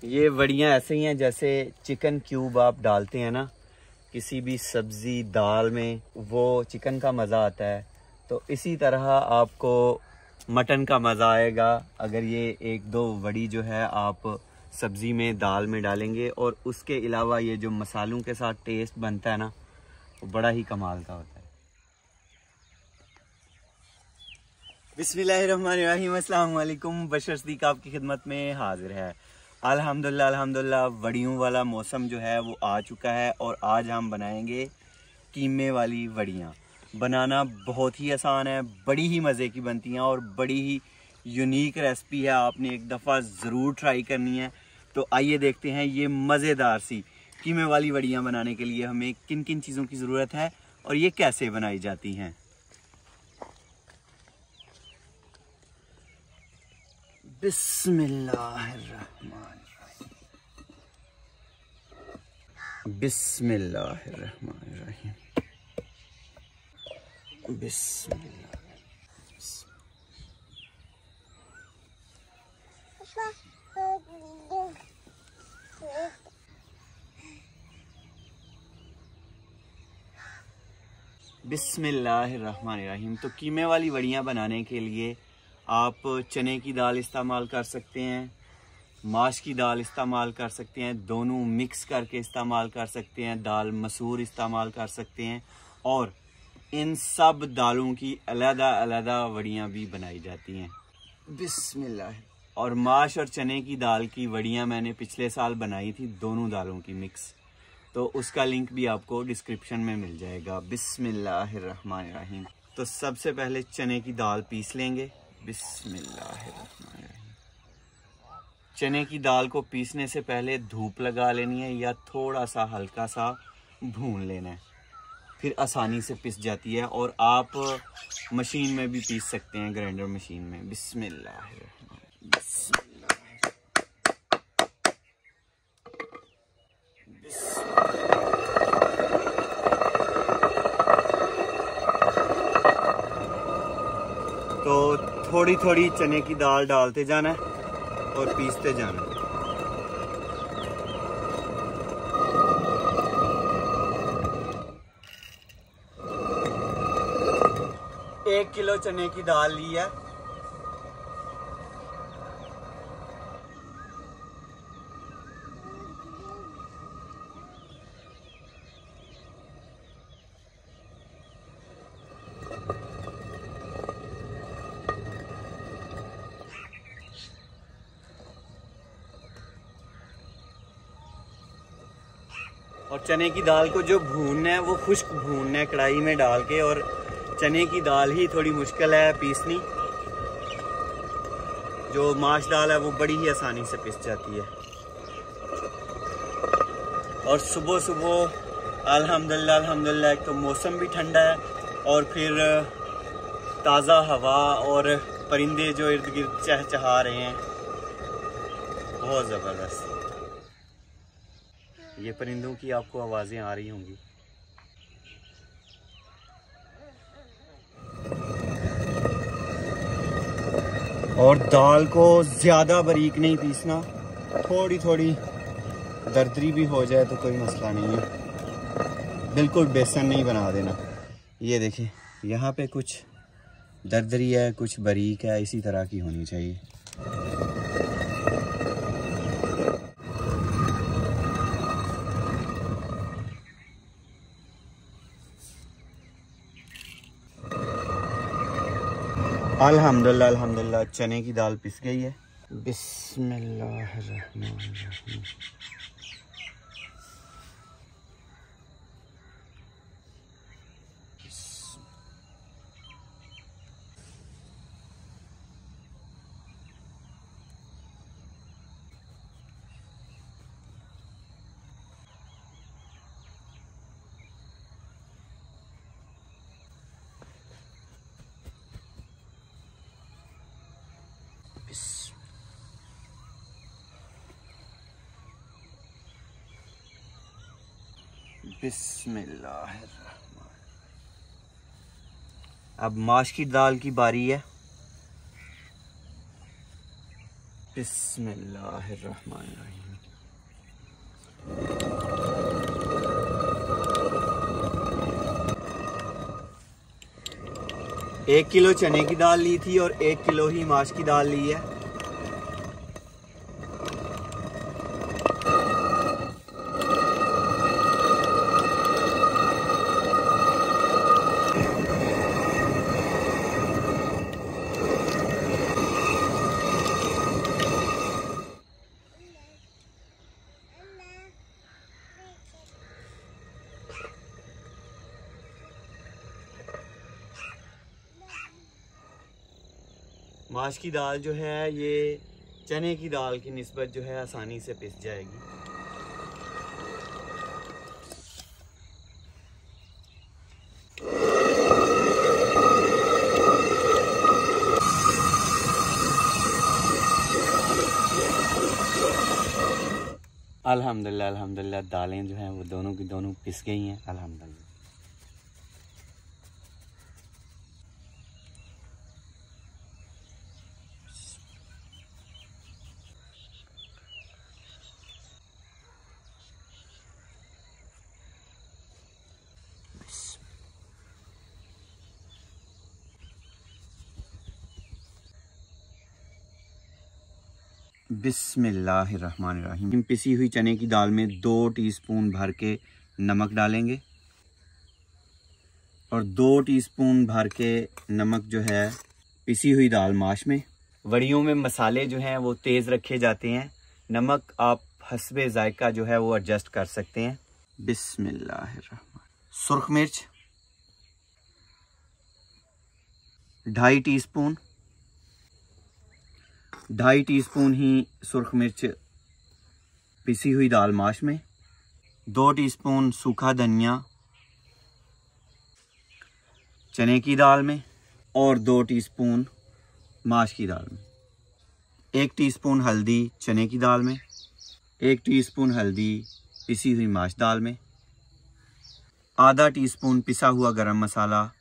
ये वड़ियाँ ऐसे ही हैं जैसे चिकन क्यूब आप डालते हैं ना किसी भी सब्जी दाल में, वो चिकन का मज़ा आता है। तो इसी तरह आपको मटन का मज़ा आएगा अगर ये एक दो वड़ी जो है आप सब्जी में दाल में डालेंगे। और उसके अलावा ये जो मसालों के साथ टेस्ट बनता है ना, वो बड़ा ही कमाल का होता है। बिस्मिल्लाहिर्रहमानिर्रहीम, अस्सलाम वालेकुम। बशर सिद्दीक आपकी खिदमत में हाजिर है। अल्हम्दुलिल्लाह वड़ियों वाला मौसम जो है वो आ चुका है और आज हम बनाएंगे कीमे वाली वड़ियाँ। बनाना बहुत ही आसान है, बड़ी ही मज़े की बनती हैं और बड़ी ही यूनिक रेसिपी है। आपने एक दफ़ा ज़रूर ट्राई करनी है। तो आइए देखते हैं ये मज़ेदार सी कीमे वाली वड़ियाँ बनाने के लिए हमें किन किन चीज़ों की ज़रूरत है और ये कैसे बनाई जाती हैं। बिस्मिल्लाहिर्रहमानिर्रहीम, बिस्मिल्लाहिर्रहमानिर्रहीम, बिस्मिल्लाहिर्रहमानिर्रहीम। तो कीमे वाली वड़ियाँ बनाने के लिए आप चने की दाल इस्तेमाल कर सकते हैं, माश की दाल इस्तेमाल कर सकते हैं, दोनों मिक्स करके इस्तेमाल कर सकते हैं, दाल मसूर इस्तेमाल कर सकते हैं। और इन सब दालों की अलग अलग वड़ियाँ भी बनाई जाती हैं। बिस्मिल्लाह। और माश और चने की दाल की वड़ियाँ मैंने पिछले साल बनाई थी, दोनों दालों की मिक्स, तो उसका लिंक भी आपको डिस्क्रिप्शन में मिल जाएगा। बिस्मिल्लाहिर्रहमानिर्रहीम। तो सबसे पहले चने की दाल पीस लेंगे। बिस्मिल्लाहिर्रहमानिर्रहीम। चने की दाल को पीसने से पहले धूप लगा लेनी है या थोड़ा सा हल्का सा भून लेना है, फिर आसानी से पिस जाती है। और आप मशीन में भी पीस सकते हैं, ग्राइंडर मशीन में। बिस्मिल्लाहिर्रहमानिर्रहीम। तो थोड़ी थोड़ी चने की दाल डालते जाना है और पीसते जाना है। एक किलो चने की दाल ली है। और चने की दाल को जो भूनना है वो खुश्क भूनना है कढ़ाई में डाल के। और चने की दाल ही थोड़ी मुश्किल है पीसनी, जो माश दाल है वो बड़ी ही आसानी से पिस जाती है। और सुबह सुबह अल्हम्दुलिल्लाह एक तो मौसम भी ठंडा है और फिर ताज़ा हवा और परिंदे जो इर्द गिर्द चहचहा रहे हैं, बहुत ज़बरदस्त। ये परिंदों की आपको आवाज़ें आ रही होंगी। और दाल को ज़्यादा बारीक नहीं पीसना, थोड़ी थोड़ी दरदरी भी हो जाए तो कोई मसला नहीं है। बिल्कुल बेसन नहीं बना देना। ये देखिए यहाँ पे कुछ दरदरी है, कुछ बारीक है, इसी तरह की होनी चाहिए। अल्हम्दुलिल्लाह चने की दाल पिस गई है। बिस्मिल्लाहिर्रहमानिर्रहीम। बिस्मिल्लाहिर्रहमान। अब माश की दाल की बारी है। बिस्मिल्लाहिर्रहमानिर्रहीम। एक किलो चने की दाल ली थी और 1 किलो ही माश की दाल ली है। माश की दाल जो है ये चने की दाल की निस्बत जो है आसानी से पिस जाएगी। अल्हम्दुलिल्लाह अल्हम्दुलिल्लाह दालें जो हैं वो दोनों की दोनों पिस गई हैं अल्हम्दुलिल्लाह। बिस्मिल्लाहिर्रहमानिर्रहीम। पिसी हुई चने की दाल में 2 टीस्पून भर के नमक डालेंगे और 2 टीस्पून भर के नमक जो है पिसी हुई दाल माश में। वड़ियों में मसाले जो हैं वो तेज़ रखे जाते हैं, नमक आप हस्बे जायका जो है वो एडजस्ट कर सकते हैं। बिस्मिल्लाहिर्रहमान। सुर्ख मिर्च 2.5 टीस्पून, 2.5 टीस्पून ही सुर्ख मिर्च पिसी हुई दाल माश में। 2 टीस्पून सूखा धनिया चने की दाल में और 2 टीस्पून माश की दाल में। 1 टीस्पून हल्दी चने की दाल में, 1 टीस्पून हल्दी पिसी हुई माश दाल में, आधा टीस्पून पिसा हुआ गरम मसाला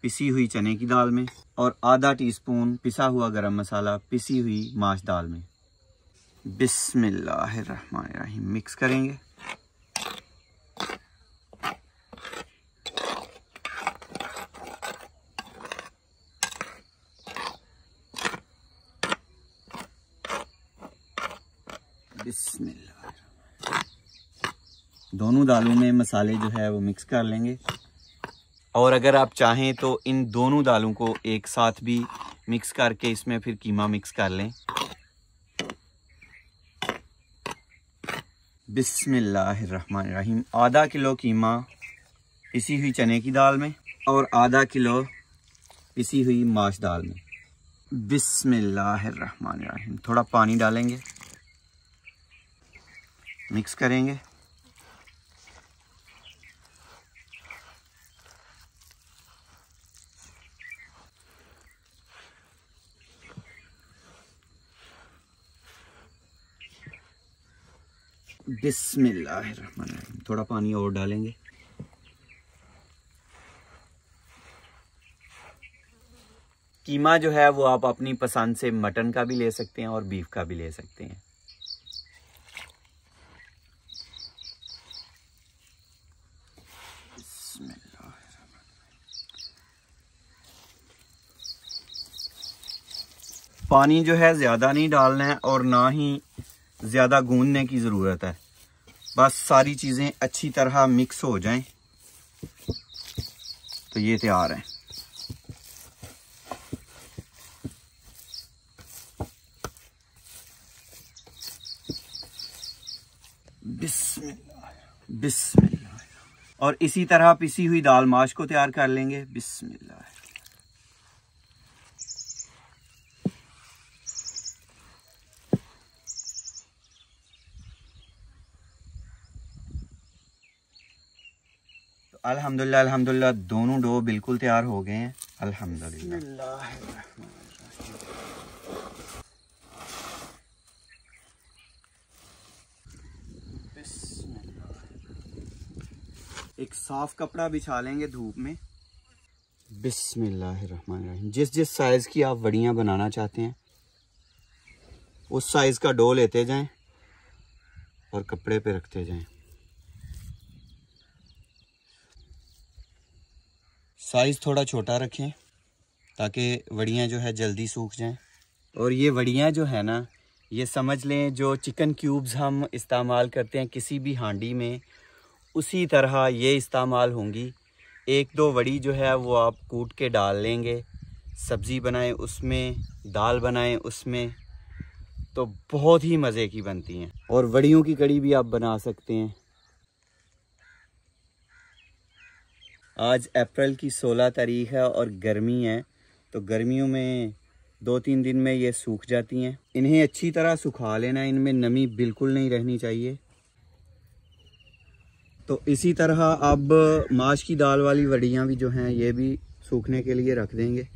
पिसी हुई चने की दाल में और आधा टीस्पून पिसा हुआ गरम मसाला पिसी हुई माश दाल में। बिस्मिल्लाहिर्रहमानिर्रहीम। मिक्स करेंगे। बिस्मिल्लाह। दोनों दालों में मसाले जो है वो मिक्स कर लेंगे और अगर आप चाहें तो इन दोनों दालों को एक साथ भी मिक्स करके इसमें फिर कीमा मिक्स कर लें। बिस्मिल्लाहिर्रहमानिर्रहीम। आधा किलो कीमा पिसी हुई चने की दाल में और आधा किलो पिसी हुई माश दाल में। बिस्मिल्लाहिर्रहमानिर्रहीम। थोड़ा पानी डालेंगे, मिक्स करेंगे। बिस्मिल्लाहिर्रहमानिर्रहीम। थोड़ा पानी और डालेंगे। कीमा जो है वो आप अपनी पसंद से मटन का भी ले सकते हैं और बीफ का भी ले सकते हैं। पानी जो है ज़्यादा नहीं डालना है और ना ही ज़्यादा गूंदने की ज़रूरत है, बस सारी चीज़ें अच्छी तरह मिक्स हो जाएं तो ये तैयार है। बिस्मिल्लाह बिस्मिल्लाह। और इसी तरह पिसी हुई दाल माश को तैयार कर लेंगे। बिस्मिल्लाह। अल्हम्दुलिल्लाह अल्हम्दुलिल्लाह दोनों डो बिल्कुल तैयार हो गए हैं अल्हम्दुलिल्लाह। एक साफ कपड़ा बिछा लेंगे धूप में। बिस्मिल्लाहिर्रहमानिर्रहीम। जिस जिस साइज की आप वड़ियां बनाना चाहते हैं उस साइज का डो लेते जाएं और कपड़े पे रखते जाएं। साइज़ थोड़ा छोटा रखें ताकि वड़ियाँ जो है जल्दी सूख जाएं। और ये वड़ियाँ जो है ना, ये समझ लें जो चिकन क्यूब्स हम इस्तेमाल करते हैं किसी भी हांडी में, उसी तरह ये इस्तेमाल होंगी। एक दो वड़ी जो है वो आप कूट के डाल लेंगे, सब्ज़ी बनाएं उसमें, दाल बनाएं उसमें, तो बहुत ही मज़े की बनती हैं। और वड़ियों की कड़ी भी आप बना सकते हैं। आज अप्रैल की 16 तारीख है और गर्मी है, तो गर्मियों में 2-3 दिन में ये सूख जाती हैं। इन्हें अच्छी तरह सुखा लेना, इनमें नमी बिल्कुल नहीं रहनी चाहिए। तो इसी तरह अब माश की दाल वाली वड़ियाँ भी जो हैं ये भी सूखने के लिए रख देंगे।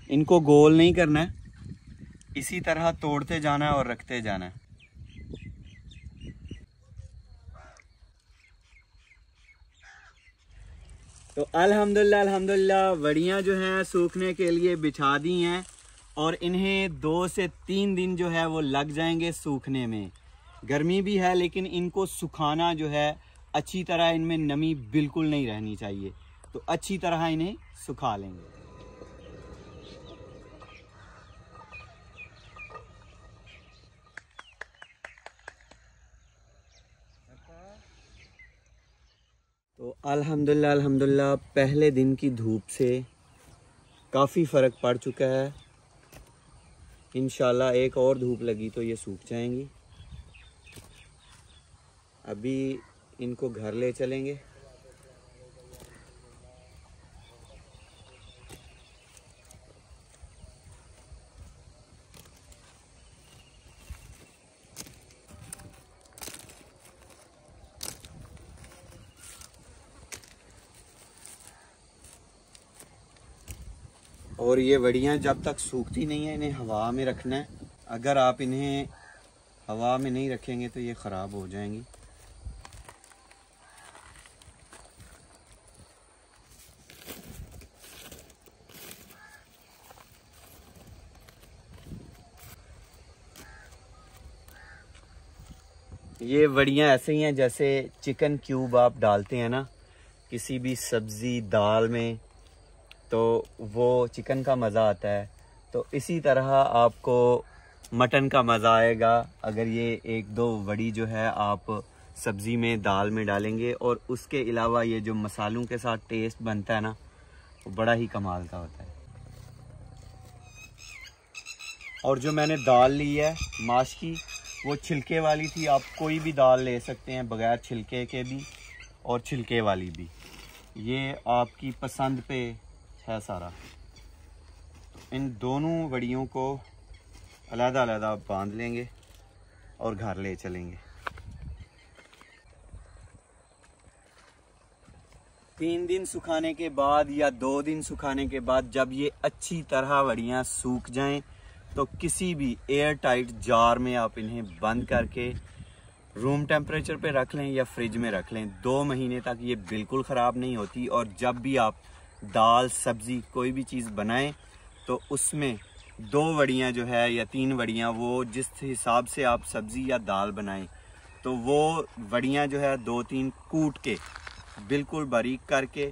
इनको गोल नहीं करना है, इसी तरह तोड़ते जाना है और रखते जाना है। तो अल्हम्दुलिल्लाह वड़ियाँ जो हैं सूखने के लिए बिछा दी हैं और इन्हें 2 से 3 दिन जो है वो लग जाएंगे सूखने में। गर्मी भी है लेकिन इनको सुखाना जो है अच्छी तरह, इनमें नमी बिल्कुल नहीं रहनी चाहिए, तो अच्छी तरह इन्हें सुखा लेंगे। तो अल्हम्दुलिल्लाह पहले दिन की धूप से काफ़ी फ़र्क पड़ चुका है। इंशाल्लाह एक और धूप लगी तो ये सूख जाएंगी। अभी इनको घर ले चलेंगे। और ये वड़ियाँ जब तक सूखती नहीं है इन्हें हवा में रखना है। अगर आप इन्हें हवा में नहीं रखेंगे तो ये ख़राब हो जाएंगी। ये वड़ियाँ ऐसे ही हैं जैसे चिकन क्यूब आप डालते हैं ना किसी भी सब्ज़ी दाल में, तो वो चिकन का मज़ा आता है, तो इसी तरह आपको मटन का मज़ा आएगा अगर ये 1-2 वड़ी जो है आप सब्ज़ी में दाल में डालेंगे। और उसके अलावा ये जो मसालों के साथ टेस्ट बनता है ना, वो बड़ा ही कमाल का होता है। और जो मैंने दाल ली है माश की, वो छिलके वाली थी। आप कोई भी दाल ले सकते हैं बगैर छिलके के भी और छिलके वाली भी, ये आपकी पसंद पे है सारा। इन दोनों वड़ियों को अलग-अलग बांध लेंगे और घर ले चलेंगे। 3 दिन सुखाने के बाद या 2 दिन सुखाने के बाद जब ये अच्छी तरह वड़ियाँ सूख जाएं, तो किसी भी एयर टाइट जार में आप इन्हें बंद करके रूम टेम्परेचर पे रख लें या फ्रिज में रख लें। 2 महीने तक ये बिल्कुल ख़राब नहीं होती। और जब भी आप दाल सब्ज़ी कोई भी चीज़ बनाएं तो उसमें 2 वड़ियाँ जो है या 3 वड़ियाँ, वो जिस हिसाब से आप सब्ज़ी या दाल बनाएं, तो वो वड़ियाँ जो है 2-3 कूट के बिल्कुल बारीक करके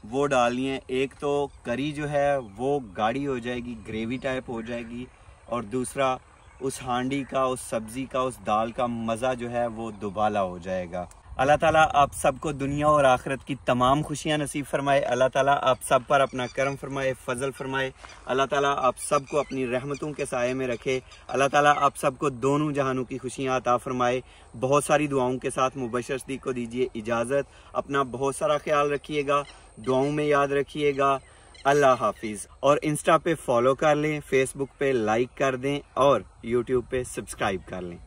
वो डालनी है। एक तो करी जो है वो गाढ़ी हो जाएगी, ग्रेवी टाइप हो जाएगी, और दूसरा उस हांडी का, उस सब्ज़ी का, उस दाल का मज़ा जो है वो दुबाला हो जाएगा। अल्लाह ताला आप सबको दुनिया और आखिरत की तमाम खुशियाँ नसीब फरमाए। अल्लाह ताला आप सब पर अपना करम फरमाए, फजल फरमाए। अल्लाह ताला आप सबको अपनी रहमतों के साए में रखे। अल्लाह ताला आप सबको दोनों जहानों की खुशियाँ अता फरमाए। बहुत सारी दुआओं के साथ मुबशर सदीक को दीजिए इजाज़त। अपना बहुत सारा ख्याल रखिएगा, दुआओं में याद रखिएगा। अल्लाह हाफिज़। और इंस्टा पे फॉलो कर लें, फेसबुक पे लाइक कर दें और यूट्यूब पे सब्सक्राइब कर लें।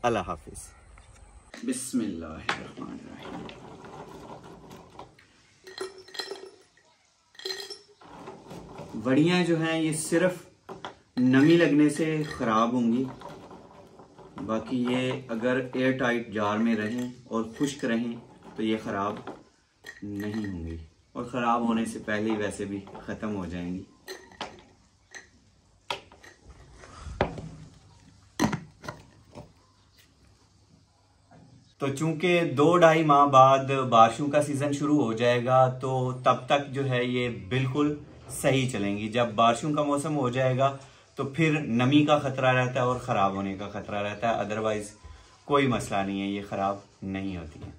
अल्लाह हाफिज़। बिस्मिल्लाहिर्रहमानिर्रहीम। वड़ियाँ जो हैं ये सिर्फ नमी लगने से ख़राब होंगी, बाकी ये अगर एयर टाइट जार में रहें और खुश्क रहें तो ये ख़राब नहीं होंगी, और ख़राब होने से पहले ही वैसे भी ख़त्म हो जाएंगी। तो चूंकि 2-2.5 माह बाद बारिशों का सीज़न शुरू हो जाएगा, तो तब तक जो है ये बिल्कुल सही चलेंगी। जब बारिशों का मौसम हो जाएगा तो फिर नमी का ख़तरा रहता है और ख़राब होने का ख़तरा रहता है, अदरवाइज़ कोई मसला नहीं है, ये ख़राब नहीं होती है।